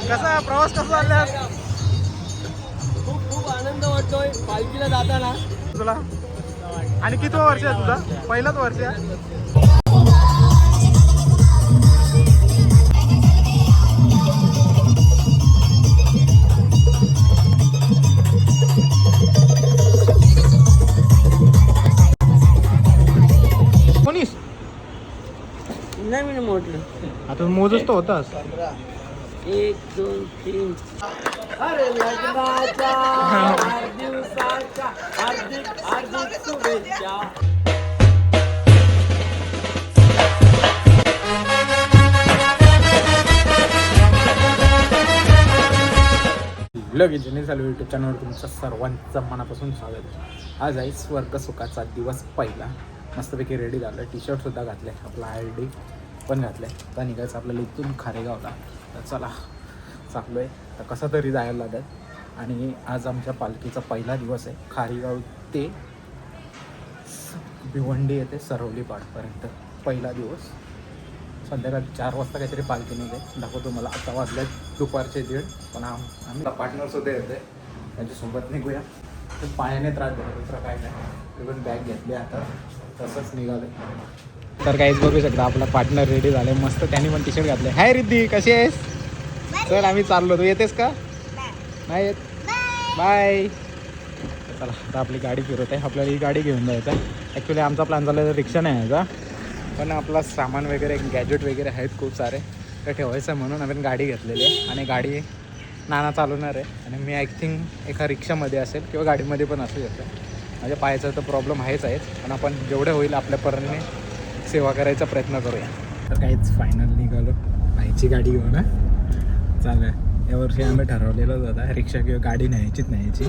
कसा प्रवास कसा चालला खूप खूप आनंद वाटतोय पालखीला जाताना तुला? आणि किती वर्ष आहे तुझा? पहिलाच वर्ष आहे? नाही मी म्हटलं आता मोजच तो होतास. 1 2 3 अरे लग्नाच्या वाढदिवसाच्या हार्दिक हार्दिक शुभेच्छा. व्लॉग इंजिनियर चालू यूट्यूब चॅनलवर तुमचं सर्वांचं मनापासून स्वागत. आज आहे स्वर्ग सुखाचा दिवस पहिला. मस्तपैकी रेडी झालं, टी शर्टसुद्धा घातलं आहे, आपला ID पण घातलं आहे. आता निघायचं आपल्याला इथून खारेगावला. तर चला चाललो आहे. तर कसा तरी जायला लागत. आणि आज आमच्या पालखीचा पहिला दिवस आहे. खारेगाव ते भिवंडी येते सरवली पाडपर्यंत पहिला दिवस. संध्याकाळी 4 वाजता काहीतरी पालखी निघते. दाखवतो मला. आता वाजल्यात दुपारचे 1:30. पण आम्ही पार्टनरसुद्धा येते, त्यांच्यासोबत निघूया. तर पायाने त्रास देतो, दुसरं काय नाही. ते पण बॅग घेतली आता, तसंच निघाले. तर काहीच बघू शकता आपला पार्टनर रेडी झाले मस्त. त्यांनी पण टी शर्ट घातले. हाय रिद्धी, कशी आहेस? चल आम्ही चाललो. तू येतेस का? नाही येत? बाय. चला आता आपली गाडी फिरवत आहे. आपल्याला ही गाडी घेऊन जायचं आहे. ॲक्च्युली आमचा प्लॅन झाला तर रिक्षा नाही यायचा, पण आपला सामान वगैरे गॅजेट वगैरे आहेत खूप सारे, तर ठेवायचं म्हणून आम्ही गाडी घेतलेली आहे. आणि गाडी नाना चालवणार आहे आणि मी आय थिंक एका रिक्षामध्ये असेल किंवा गाडीमध्ये पण असू शकतं. माझ्या पायाचा तर प्रॉब्लेम आहेच, पण आपण जेवढे होईल आपल्या परीने सेवा करायचा प्रयत्न करूया. तर काहीच फायनल निघालो आईची गाडी घेऊन. चालू आहे. यावर्षी आम्ही ठरवलेलंच होता रिक्षा किंवा गाडी न्यायची.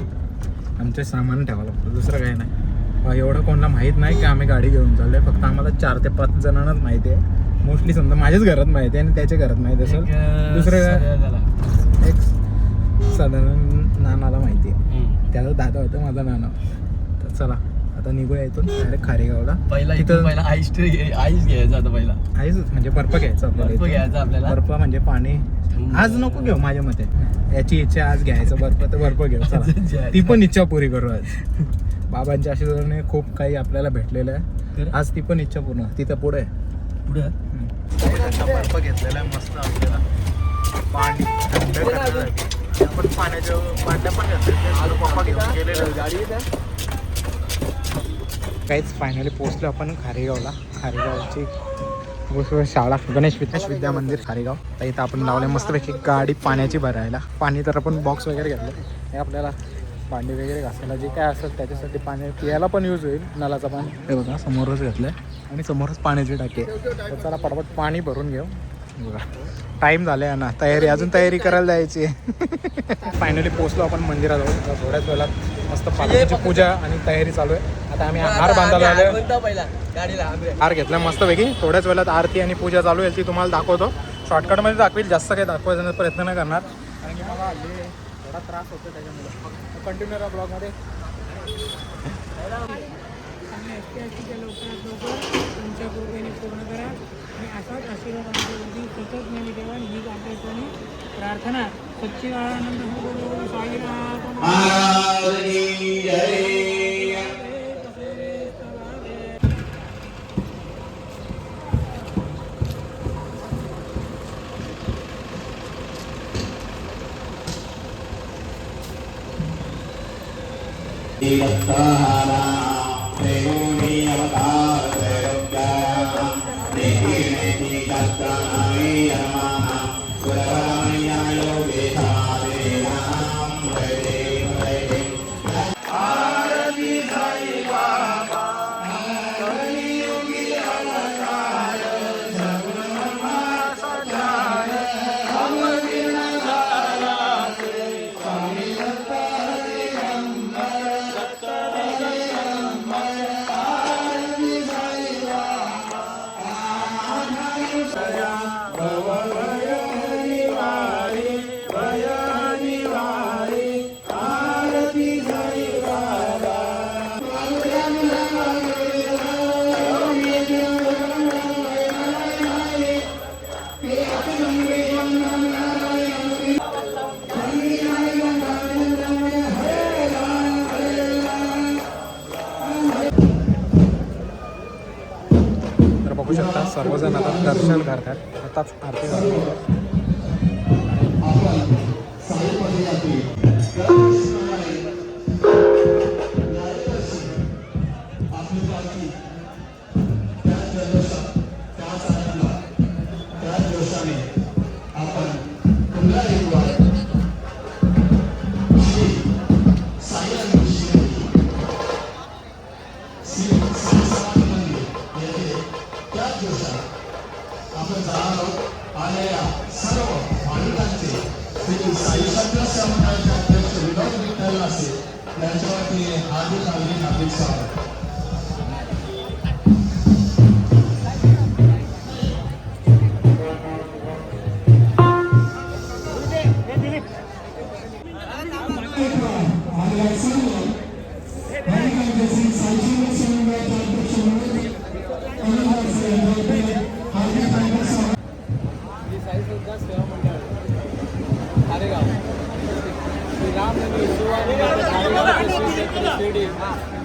आमचे सामान ठेवावं लागतं, दुसरं काही नाही. एवढं कोणाला माहीत नाही की आम्ही गाडी घेऊन चाललो आहे. फक्त आम्हाला 4 ते 5 जणांनाच माहिती आहे. मोस्टली समजा माझ्याच घरात माहिती आहे आणि त्याच्या घरात माहिती असेल. दुसरं एक साधारण नानाला माहिती आहे. त्याचा दादा होता माझा नाना. तर चला आता निघूया इथून डायरेक्ट खारेगावला. पहिला आईस घ्यायचा आता. पहिला आईच म्हणजे बर्फ घ्यायचा आपल्याला. बर्फ म्हणजे पाणी आज नको घेऊ माझ्या मते. याची इच्छा आज घ्यायचं बर्फ, तर बर्फ घेऊ. चला ती पण इच्छा पुरी करू आज. बाबांच्या आशीर्वादाने खूप काही आपल्याला भेटलेलं आहे. आज ती पण इच्छा पूर्ण. तिथं पुढे बर्फ घेतलेला आहे मस्त. आपल्याला पाणी थंड करण्यासाठी आपण पाण्याच्या बाटल्या पण घेतल्या. पप्पा घेऊन गेलेलं गाडी. काहीच फायनली पोहोचलो आपण खारेगावला. खारेगावची शाळा गणेश विद्या मंदिर खारेगाव. तर इथं आपण लावले मस्तपैकी गाडी पाण्याची भरायला. पाणी तर आपण बॉक्स वगैरे घेतलं. हे आपल्याला भांडी वगैरे घासायला जे काय असेल त्याच्यासाठी पाणी पियाला पण यूज होईल. नळाचं पाणी हे बघा समोरच घेतलं आहे आणि समोरच पाण्याची टाकी आहे. तर चला पटापट पाणी भरून घेऊ. बघा टाईम झाला आहे ना, अजून तयारी करायला जायची आहे. फायनली पोचलो आपण मंदिराजवळ. थोड्याच वेळात मस्त पालखीची पूजा आणि तयारी चालू आहे. आता आम्ही हार बांधायला आलो. हार घेतला मस्तपैकी. थोड्याच वेळात आरती आणि पूजा चालू आहे, ती तुम्हाला दाखवतो. शॉर्टकटमध्ये दाखवेल, जास्त काही दाखवायचा प्रयत्न नाही करणार, कारण की मला थोडा त्रास होतो त्याच्यामुळे. कंटिन्यू राहा ब्लॉगमध्ये. तुमच्या कृपेने पूर्ण करा आणि असाच आशीर्वाद आमच्यावरती सतत नेहमी ठेवा. हीच आपल्याकडून प्रार्थना. सच्चिदानंद गुरु साईनाथ बघू शकता सर्वजण आता दर्शन करतात. आताच आरती झाली.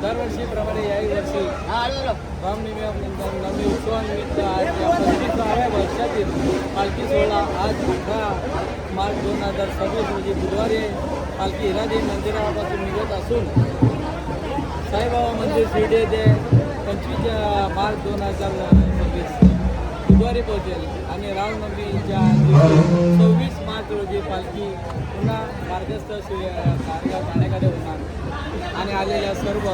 दरवर्षीप्रमाणे याही वर्षी रामनवमी उत्सवानिमित्त आज या 25व्या वर्षातील पालखी सोहळा आज 18 मार्च 2026 रोजी बुधवारी पालखी हिरादेवी मंदिरापासून निघत असून साईबाबा मंदिर शिर्डी येथे 25 मार्च 2026 बुधवारी पोहोचेल आणि रामनवमीच्या दिवशी 26 मार्च रोजी पालखी पुन्हा मार्गस्थ ठाण्याकडे होणार आणि आलेल्या सर्व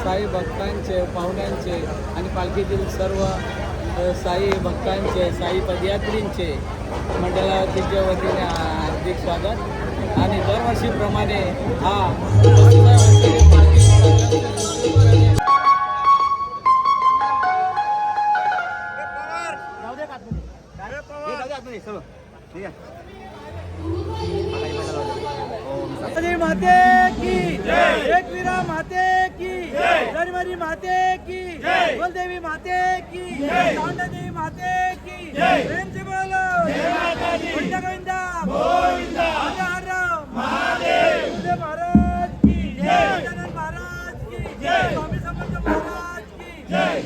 साई भक्तांचे पाहुण्यांचे आणि पालखीतील सर्व साई भक्तांचे साई पदयात्रींचे मंडळाच्या वतीने हार्दिक स्वागत. आणि दरवर्षीप्रमाणे हा 25व्या वर्षातील पालखी सोहळा माते की एकवीरा माते की धर्मरी माते की कुलदेवी माते की चांडादेवी माते की प्रेमचे बोलो गोविंदा गोविंदा हर हर महादेव महाराज की गजानन महाराज की स्वामी समर्थ महाराज की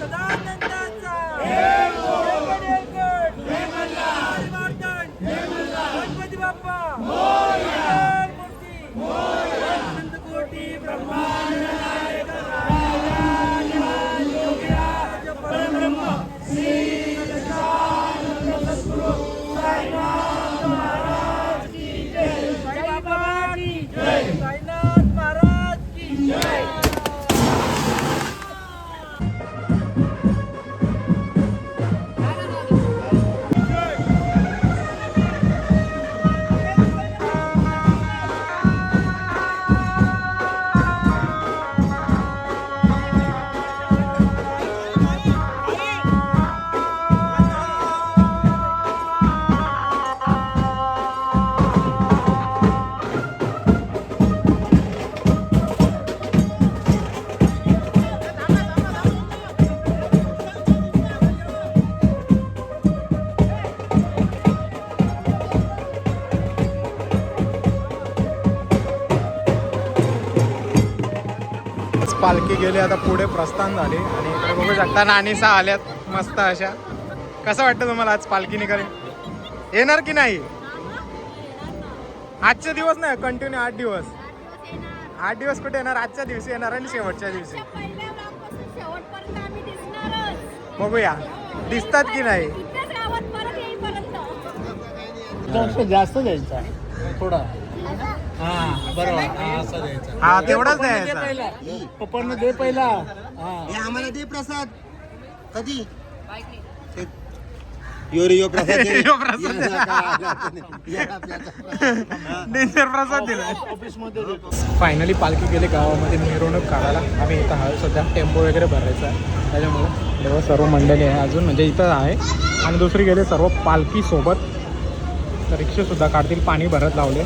सदानंदाचा गणपती बाप्पा अनंत कोटी ब्रह्मांड नायक योगीराज परब्रह्म श्री गजानन सद्गुरु साईनाथ महाराज की जय. साई बाबा की जय. साईनाथ महाराज की जय. पालखी गेली आता पुढे प्रस्थान झाली आणि इकडे बघू शकता नानीसा आल्यात मस्त अशा. कसं वाटतं तुम्हाला आज पालखी निघाली? येणार की नाही? आजचे दिवस नाही, कंटिन्यू 8 दिवस. 8 दिवस कुठे येणार? आजच्या दिवशी येणार आणि शेवटच्या दिवशी बघूया दिसतात की नाही. जास्त द्यायचा थोडा. हा बरोबर असं द्यायचं. हा तेवढाच द्यायचा. पप्पांना दे पहिला. आम्हाला दे प्रसाद कधी यो प्रसाद डेंजर प्रसाद दिला. ऑफिस मध्ये फायनली पालखी गेली गावामध्ये मिरवणूक काढायला. आम्ही इथं आहे सध्या, टेम्पो वगैरे भरायचा आहे त्याच्यामुळे तेव्हा सर्व मंडळी आहे अजून म्हणजे इथं आहे. आणि दुसरी गेले सर्व पालखी सोबत. तर रिक्षासुद्धा काढतील, पाणी भरत लावले.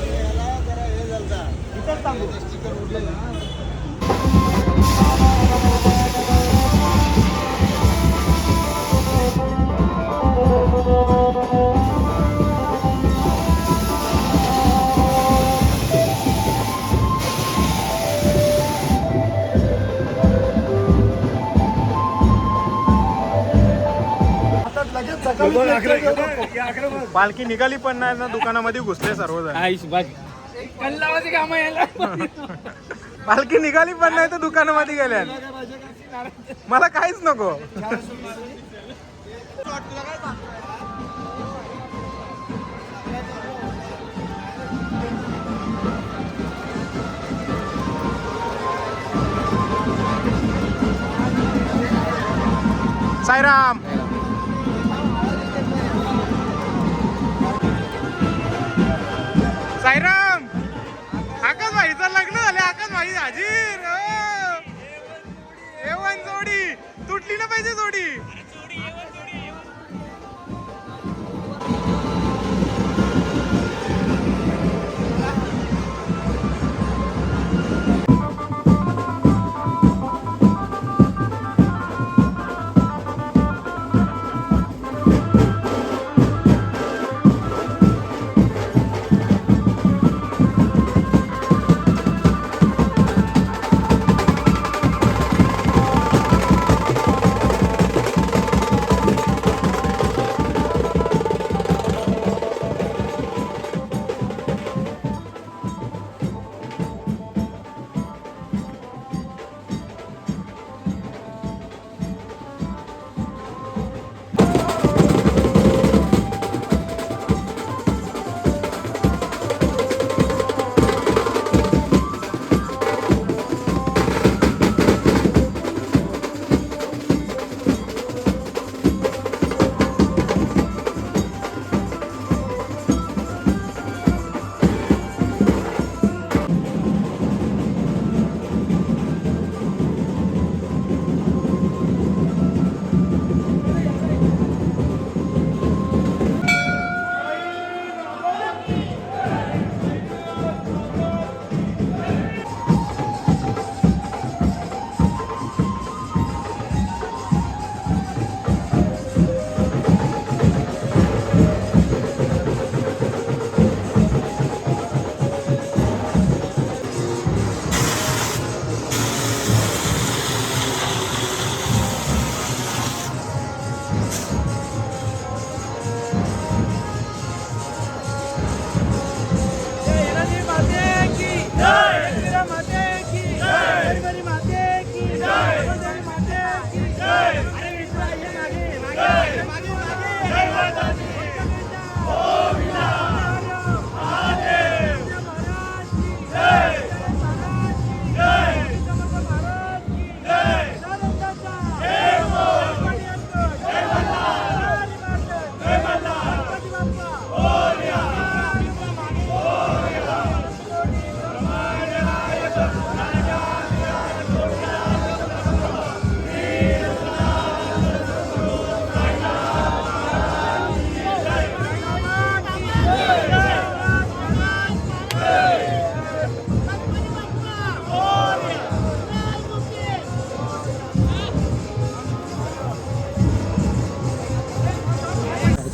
पालखी निघाली पण नाही ना, दुकानामध्ये घुसले सर्वजण. कल्लावाची कामं यायला पालखी निघाली पण नाही तर दुकानामध्ये गेल्या. मला काहीच नको. साईराम. साईराम. आकाश भाईचं लग्न झाले. आकाश भाई हाजीर. एवन जोडी तुटली ना पाहिजे जोडी.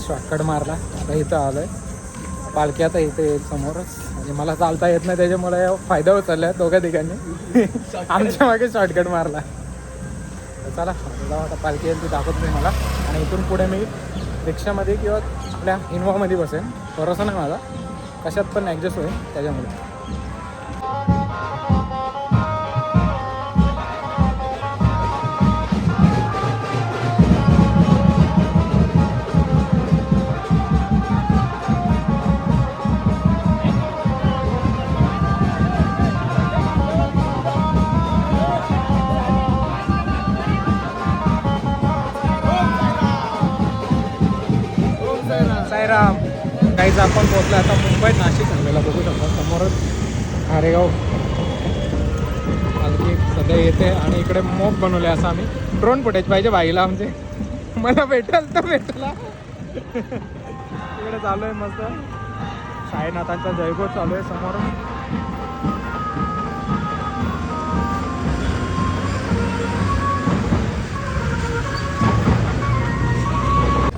शॉर्टकट मारला. आता इथं आलोय. पालखी आता इथे येईल समोरच. आणि मला चालता येत नाही त्याच्यामुळे फायदा उचलला दोघा ठिकाणी. आमच्या मागे शॉर्टकट मारला. तर चला आता पालखी येईल ती दाखवत नाही मला. आणि इथून पुढे मी रिक्षामध्ये किंवा आपल्या इनोवामध्ये बसेन. भरोसा नाही माझा, कशात पण ॲडजस्ट होईल त्याच्यामुळे. साईराम. काहीच आपण पोहोचलो आता मुंबईत, नाशिक आणलेला बघू शकतो समोरच आरेगाव पालखी सध्या येते. आणि इकडे मोक बनवले असं आम्ही ड्रोन फुटेज पाहिजे भाईला आमचे. मला भेटेल तर भेटला. इकडे चालू आहे मस्त साईनाथांचा जयघोष चालू आहे समोर.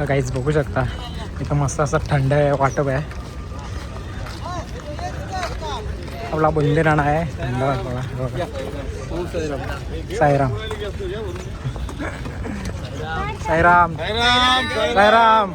काहीच बघू शकता इथं मस्त असं थंड आहे वाटप आहे. आपला बुंदीराणा आहे थंड वाटप. साईराम. साईराम साईराम.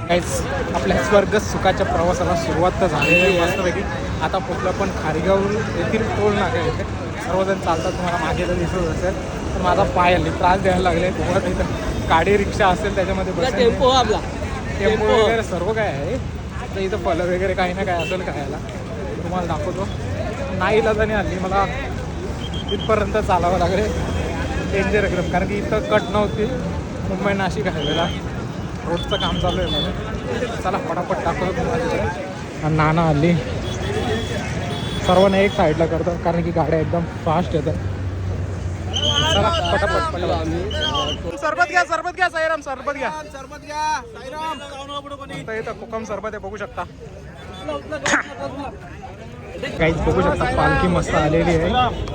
काहीच आपल्या स्वर्ग सुखाच्या प्रवासाला सुरुवात तर झालेली आहे मस्तपैकी. आता कुठलं पण खारगाव येथील टोल नाका येते. सर्वजण चालतात, तुम्हाला मागे तर दिसत असेल. तर माझा पाय हल्ली त्रास द्यायला लागले. तुम्हाला तिथं गाडी रिक्षा असेल त्याच्यामध्ये टेम्पो आपला टेम्पो वगैरे सर्व काय आहे. तर इथं फलं वगैरे काही ना काय असेल खायला, तुम्हाला दाखवतो. नाही इलाजाने हल्ली मला इथपर्यंत चालावं लागले. डेंजर एकदम, कारण की इथं कट नव्हती. मुंबई नाशिक हायवेला रोडचं काम चालू आहे माझं. चला पटापट दाखवतो तुम्हाला तिथे. आणि नाना हल्ली सर्वांना एक साईडला करतात, कारण की गाड्या एकदम फास्ट येतात. चला पटापट पहिले सरबत घ्या, सरबत घ्या साईराम, सरबत घ्या, सरबत घ्या साईराम. आता इथं कोकम सरबत आहे, बघू शकता. काहीच बघू शकता, पालखी मस्त आलेली आहे.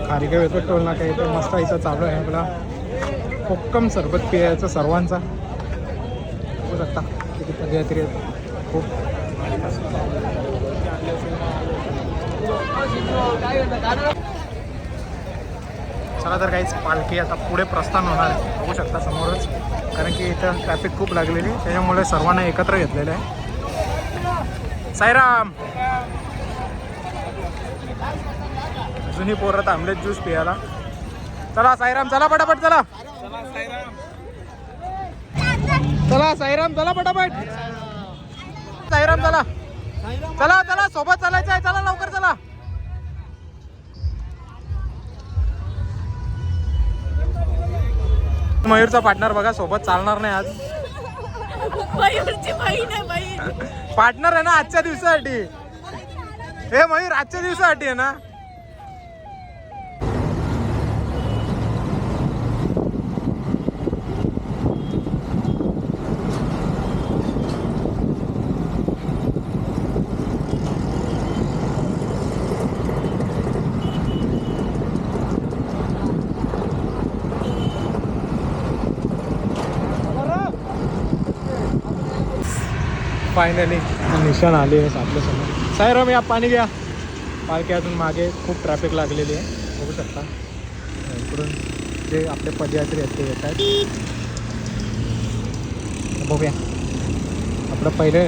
खारगाव येतो टोल नाका येतो मस्त इथं चालू आहे आपला कोकम सरबत पियायचं सर्वांचा. बघू शकता किती पदयात्री आहेत खूप. चला तर काहीच पालखी आता पुढे प्रस्थान होणार आहे, बघू शकता समोरच. कारण की इथं ट्रॅफिक खूप लागलेली, त्याच्यामुळे सर्वांना एकत्र घेतलेलं आहे. साईराम. जुनी पोरं थांबलेत ज्यूस पियाला. चला साईराम, चला पटापट, चला चला साईराम, चला पटापट साईराम, चला चला चला, सोबत चालायचं आहे, चला लवकर चला. मयूरचा पार्टनर बघा, सोबत चालणार नाही आज. मयूरची बहीण आहे, बहीण. पार्टनर आहे ना आजच्या दिवसासाठी. हे मयूर आजच्या दिवसासाठी आहे ना. फायनली निशाण आली आहे आपल्यासमोर. साईराम या पाणी घ्या. पालखी अजून मागे खूप ट्रॅफिक लागलेली आहे, बघू शकता. इकडून जे आपले पदयात्री आहेत ते येत आहेत. बघूया आपलं पहिले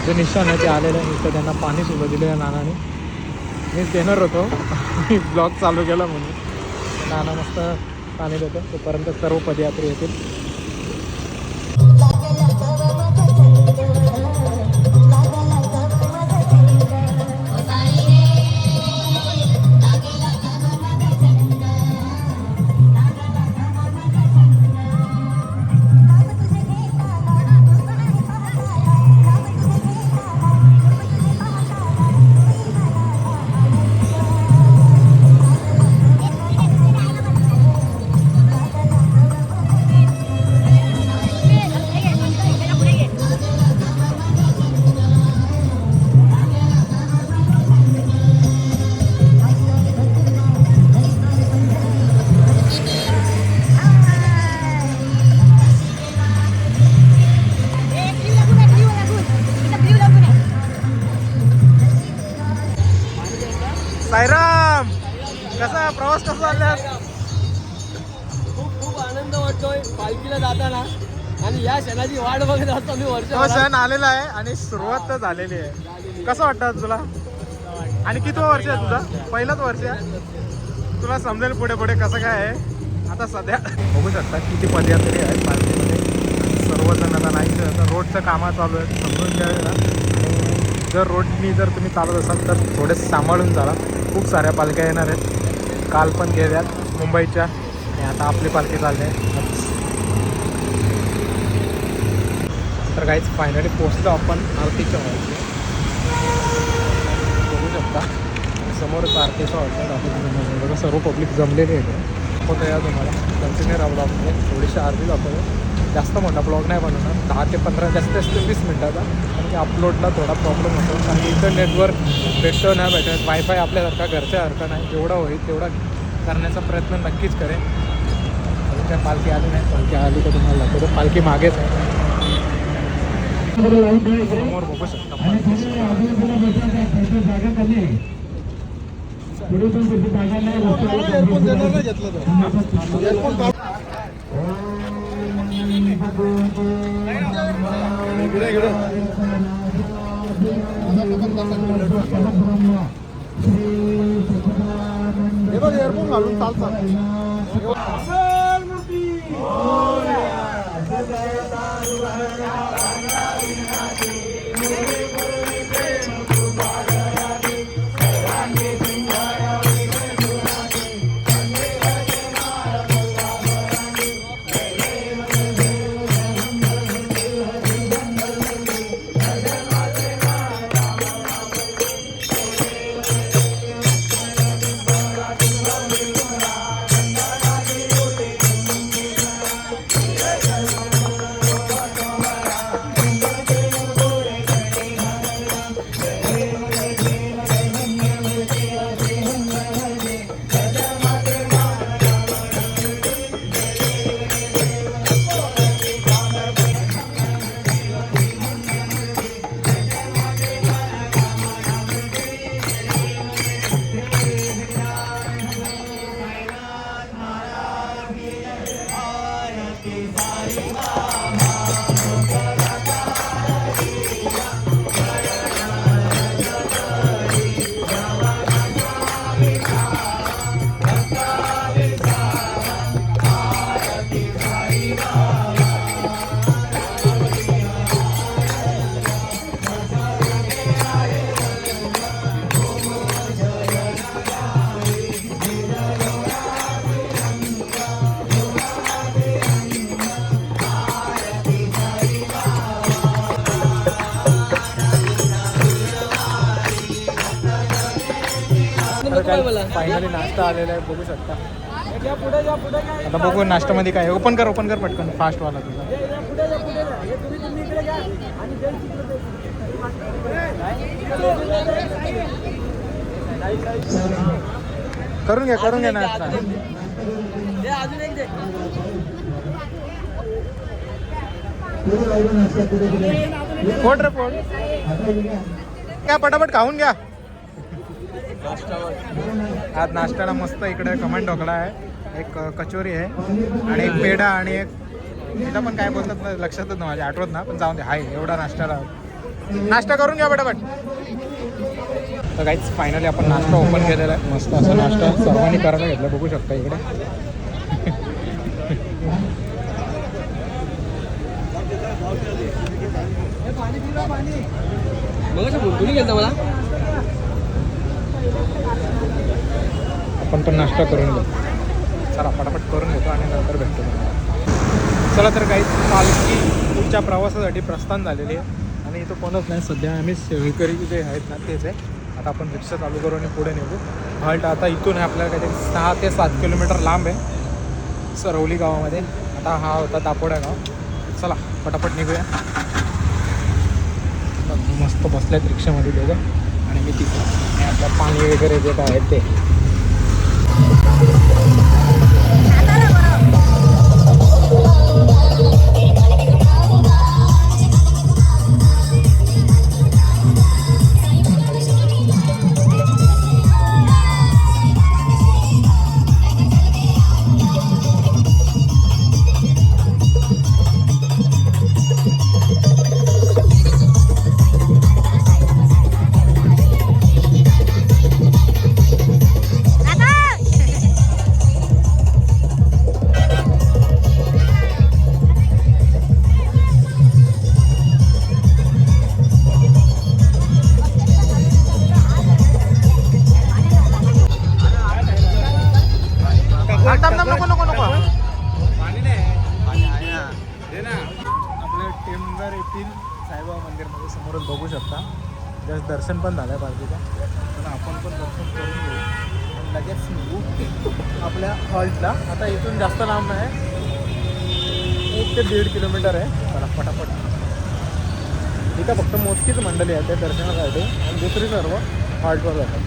जे निशाण आहे ते आलेलं आहे. इथं त्यांना पाणी सुरू दिलं आहे नानाने. मीच देणार होतो, मी ब्लॉग चालू केला म्हणून. नाना मस्त पाणी देतो, तोपर्यंत सर्व पदयात्री येतील. साईराम, कसा प्रवास कसा चालला? खूप आनंद वाटतोय पालखीला जाताना, आणि या क्षणाची वाट बघत असतो मी. तो क्षण आलेला आहे आणि सुरुवात तर झालेली आहे. कसं वाटतं तुला? आणि किती वर्ष आहे तुझं? पहिलंच वर्ष आहे. तुला समजेल पुढे पुढे कसं काय आहे. आता सध्या बघू शकता किती पदयात्री आहेत पालखीमध्ये. सर्वजण आता नाही, आता रोडचं कामं चालू आहेत, समजून घ्यावे ना. जर रोडनी जर तुम्ही चालत असाल तर थोडे सांभाळून चाला. खूप साऱ्या पालख्या येणार आहेत. काल पण गेल्यात मुंबईच्या, आणि आता आपली पालखी चालली आहे. तर काहीच फायनली पोचलो आपण आरतीच्या हॉलमध्ये. बघू शकता समोरच आरतीचा हॉटेल दाखवतो बघा, सर्व पब्लिक जमलेली आहे. होतं या तुम्हाला कंटिन्यू राहा ब्लॉगमध्ये. थोडीशी आरती दाखवतो. जास्त मोठा ब्लॉग नाही बनवणार, 10 ते 15 जास्त 20 मिनटाचा. कारण की अपलोडला थोडा प्रॉब्लेम होतो, कारण की इंटरनेटवर भेटतो नाही भेटत. वायफाय आपल्यासारखा घरच्यासारखा नाही. जेवढा होईल तेवढा करण्याचा प्रयत्न नक्कीच करेन. अजून काय पालखी आली नाही, पालखी आली तर तुम्हाला दाखवतो. पालखी मागेच आहे, समोर बघू शकता एअरफोन घालून चालतात. फायनली नाश्ता आलेला आहे, बघू शकता. आता बघू नाश्त्यामध्ये काय. ओपन कर पटकन, फास्टवाला तुझा. करून घ्या नाश्ता. पोट रे पोट काय, पटापट खाऊन घ्या. आज नाश्त्याला मस्त इकडे खमण ढोकळा आहे, एक कचोरी आहे आणि एक पेढा आणि एक तिला पण काय बोलतात ना, लक्षातच ना माझ्या, आठवत ना, पण जाऊन दे. हाय एवढा नाश्ता करून घ्या पटापट. तर काहीच फायनली आपण नाश्ता ओपन केलेला आहे. मस्त असा नाश्ता सर्वांनी करायला घेतला, बघू शकता इकडे. मला आपण पण नाश्ता करून घेऊ. चला पटापट करून घेतो आणि नंतर भेटतो. चला तर काही पालखी पुढच्या प्रवासासाठी प्रस्थान झालेली आहे आणि इथं कोणच नाही सध्या. आम्ही शेळकरी जे आहेत ना तेच आहे. आता आपण रिक्षा चालू करू आणि पुढे निघू. हॉल्ट आता इथून आहे आपल्याला काहीतरी 6 ते 7 किलोमीटर लांब आहे सरवली गावामध्ये. आता हा होता दापोडा गाव. चला पटापट निघूया. मस्त बसल्यात रिक्षामध्ये दोघं आणि मी तिथं आणि आपलं पाणी वगैरे जे काय आहे ते. आपल्या टेमघर येथील साईबाबा मंदिरमध्ये समोरच बघू शकता जस्ट दर्शन पण झालं आहे पालखीचं, तर आपण पण दर्शन करून घेऊ आणि लगेच निघू आपल्या हॉल्टला. आता इथून जास्त लांब आहे, 1 ते 1.5 किलोमीटर आहे. चला पटापट. इथं फक्त मोजकीच मंडळी आहे ते दर्शनासाठी आणि दुसरी सर्व हॉल्टवर जातात.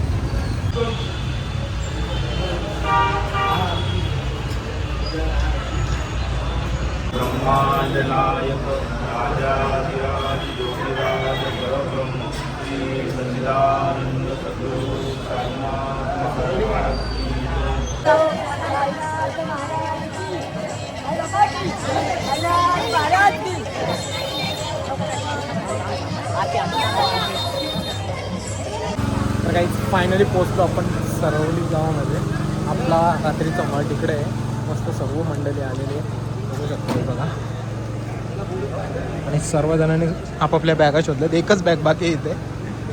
ब्रह्मांडनायक राजाधिराज योगिराज परब्रह्म श्री सच्चिदानंद सद्गुरु तर काही फायनली पोचलो आपण सरवली गावामध्ये. आपला रात्रीचा हॉल्ट इकडे आहे. मस्त सर्व मंडळी आलेली बघू शकतो बघा. आणि सर्वजणांनी आपापल्या बॅगा शोधल्यात. एकच बॅग बाकी इथे,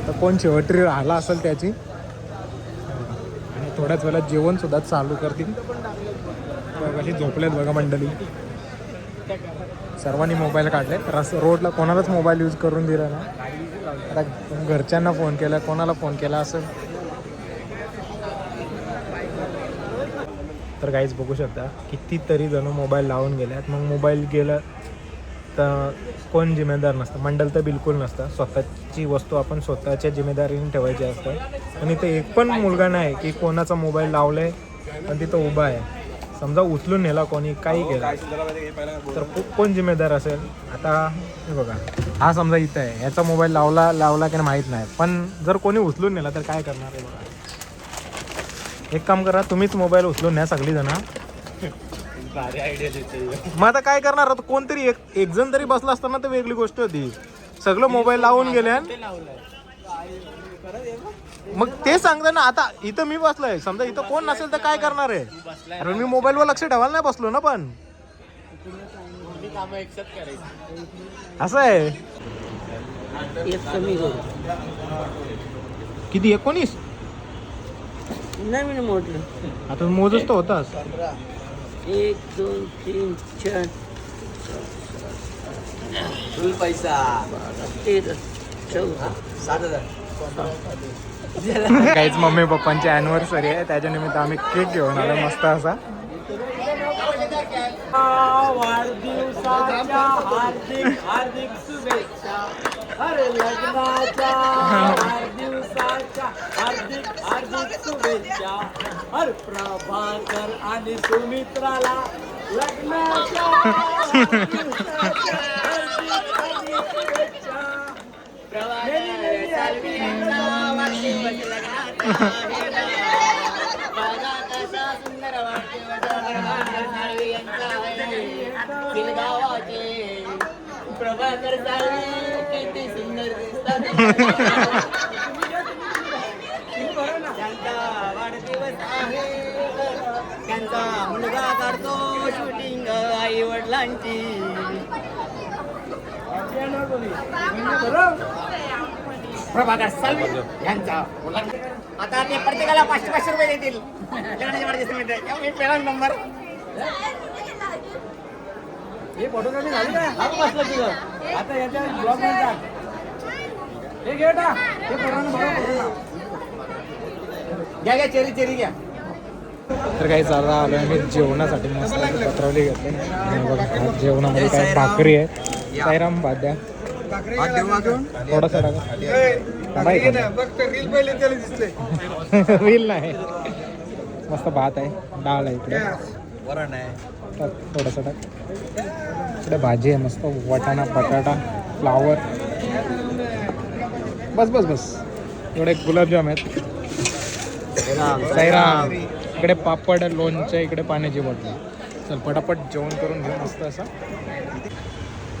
तर कोण शेवटी राहिला असेल त्याची. आणि थोड्याच वेळात जेवण सुद्धा चालू करतील. कशी झोपलेत बघा मंडळी. सर्वांनी मोबाईल काढले. रोडला कोणालाच मोबाईल यूज करून दिला ना. आता घरच्यांना फोन केला, कोणाला फोन केला असं. तर काहीच बघू शकता कितीतरी जण मोबाईल लावून गेल्यात. मग मोबाईल गेलं तर कोण जिम्मेदार नसतं, मंडळ तर बिलकुल नसतं. स्वतःची वस्तू आपण स्वतःच्या जिम्मेदारीने ठेवायची असते. आणि इथे एक पण मुलगा नाही की कोणाचा मोबाईल लावलाय पण तिथं उभा आहे. समजा उचलून नेला कोणी, काही केलं तर कोण जिम्मेदार असेल. आता हे बघा, हा समजा इथं आहे, याचा मोबाईल लावला की माहीत नाही, पण जर कोणी उचलून नेला तर काय करणार आहे बघा. एक काम करा, तुम्हीच मोबाईल उचलून न्या सगळी जण. मग आता काय करणार, आता कोणतरी एक जण तरी बसला असताना तर वेगळी गोष्ट होती. सगळं मोबाईल लावून गेल्या. मग ते सांगता ना. आता इथं मी बसलोय, समजा इथं कोण नसेल तर काय करणार आहे. अरे मी मोबाईलवर लक्ष ठेवायला नाही बसलो ना. पण असं आहे. किती 19 नाही मोठलं. आता मोजच तर होतास. 1 2 3 4 फुल पैसा 13 14 7,000. काहीच मम्मी पप्पांची अॅनिव्हर्सरी आहे, त्याच्या निमित्त आम्ही केक घेऊन आलो मस्त असा. वाढदिवसाच्या हार्दिक शुभेच्छा. अरे लग्नाच्या वाढदिवसाच्या हार्दिक शुभेच्छा. अरे प्रभाकर आणि सुमित्राला लग्नाच्या वाढदिवसाच्या हार्दिक शुभेच्छा. प्रभाकर किती सुंदर दिसतात. त्यांचा वाढदिवस आहे, त्यांचा मुलगा काढतो शूटिंग आई वडिलांची. प्रभाकर सालवी यांचा आता ते प्रत्येकाला 500-500 रुपये देतील. मी पहिला नंबर. हे फोटोग्राफी झाली का? बसलं तुझं आता याच्या ब्लॉग मध्ये टाक. हे घे बेटा, हे घ्या चेरी घ्या. तर काही चाललं आलो आम्ही जेवणासाठी. मस्त पत्रवली घेतली. बघा जेवणामध्ये काय भाकरी आहे. साईराम भाद्या थोडासा रील नाही. मस्त भात आहे, डाळ आहे, इकडे वरण आहे, थोडंसं टाक. इकडे भाजी आहे मस्त, वाटाणा बटाटा फ्लावर. बस एवढे गुलाबजाम आहेत. साईराम. इकडे पापड, लोणचं, इकडे पाण्याची बॉटल. चल पटापट जेवण करून घेऊ मस्त असं.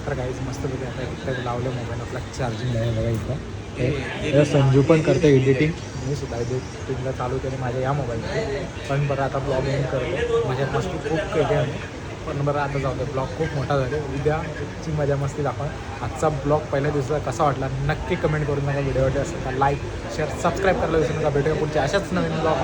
तर काहीच मस्त बघा. आता इकडे लावलं मोबाईल आपला चार्जिंग आहे बघा इथं. हे संजू पण करतो एडिटिंग, मी सुद्धा एडिटिंगला चालू केले माझ्या या मोबाईलमध्ये. पण बरं आता ब्लॉग एंड करतो. माझ्या मस्ती खूप केली आहे, पण बरं आता जाऊ दे. ब्लॉग खूप मोठा झाला. उद्याची मजा मस्ती दाखवा. आजचा ब्लॉग पहिल्या दिवसाचा कसा वाटला नक्की कमेंट करून नका. व्हिडिओ वाटले असेल तर लाईक शेअर सबस्क्राईब करायला विसरू नका. भेटूया पुढच्या अशाच नवीन ब्लॉग.